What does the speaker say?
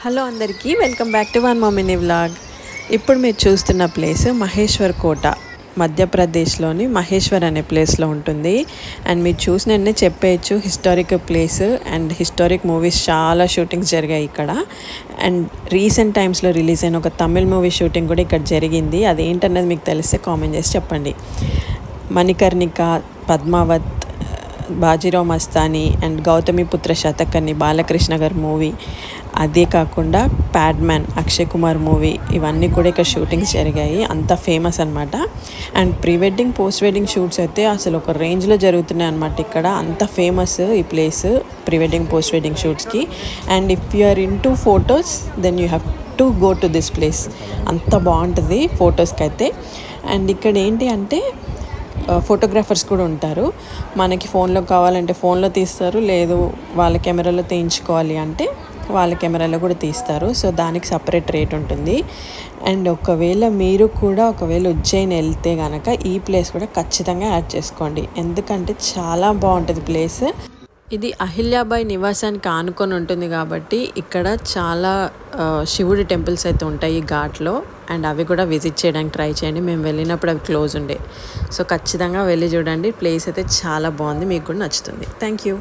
Hello అందరికీ welcome back to one more mini vlog. ఇప్పుడు మీరు చూస్తున్న ప్లేస్ మహేశ్వర్ కోట, మధ్యప్రదేశ్లోని మహేశ్వర్ అనే ప్లేస్లో ఉంటుంది. అండ్ మీరు చూసినన్నే చెప్పేయచ్చు, historic place and historic movies చాలా షూటింగ్స్ జరిగాయి ఇక్కడ. అండ్ రీసెంట్ టైమ్స్లో రిలీజ్ అయిన ఒక తమిళ్ మూవీ షూటింగ్ కూడా ఇక్కడ జరిగింది. అదేంటన్నది మీకు తెలిస్తే కామెంట్ చేసి చెప్పండి. మణికర్ణిక, పద్మావత్, బాజీరావ్ మస్తానీ అండ్ గౌతమిపుత్ర శతకర్ణి బాలకృష్ణ గారి మూవీ, అదే కాకుండా ప్యాడ్మ్యాన్ అక్షయ్ కుమార్ మూవీ, ఇవన్నీ కూడా ఇక్కడ షూటింగ్స్ జరిగాయి. అంత ఫేమస్ అనమాట. And pre wedding post wedding shoots అయితే అసలు ఒక రేంజ్లో జరుగుతున్నాయి అనమాట ఇక్కడ. అంత ఫేమస్ ఈ place pre wedding post wedding షూట్స్కి. And if you are into photos then you have to go to this place. అంత బాగుంటుంది ఫొటోస్కి అయితే. అండ్ ఇక్కడ ఏంటి అంటే ఫోటోగ్రాఫర్స్ కూడా ఉంటారు. మనకి ఫోన్లో కావాలంటే ఫోన్లో తీస్తారు, లేదు వాళ్ళ కెమెరాలో తీయించుకోవాలి అంటే వాళ్ళ కెమెరాలో కూడా తీస్తారు. సో దానికి సపరేట్ రేట్ ఉంటుంది. అండ్ మీరు కూడా ఒకవేళ ఉజ్జయిని వెళ్తే కనుక ఈ ప్లేస్ కూడా ఖచ్చితంగా యాడ్ చేసుకోండి, ఎందుకంటే చాలా బాగుంటుంది ప్లేస్. ఇది అహిల్యాబాయి నివాసానికి ఆనుకొని ఉంటుంది కాబట్టి ఇక్కడ చాలా శివుడి టెంపుల్స్ అయితే ఉంటాయి ఈ ఘాట్లో. అండ్ అవి కూడా విజిట్ చేయడానికి ట్రై చేయండి. మేము వెళ్ళినప్పుడు అవి క్లోజ్ ఉండే. సో ఖచ్చితంగా వెళ్ళి చూడండి. ప్లేస్ అయితే చాలా బాగుంది, మీకు కూడా నచ్చుతుంది. Thank you.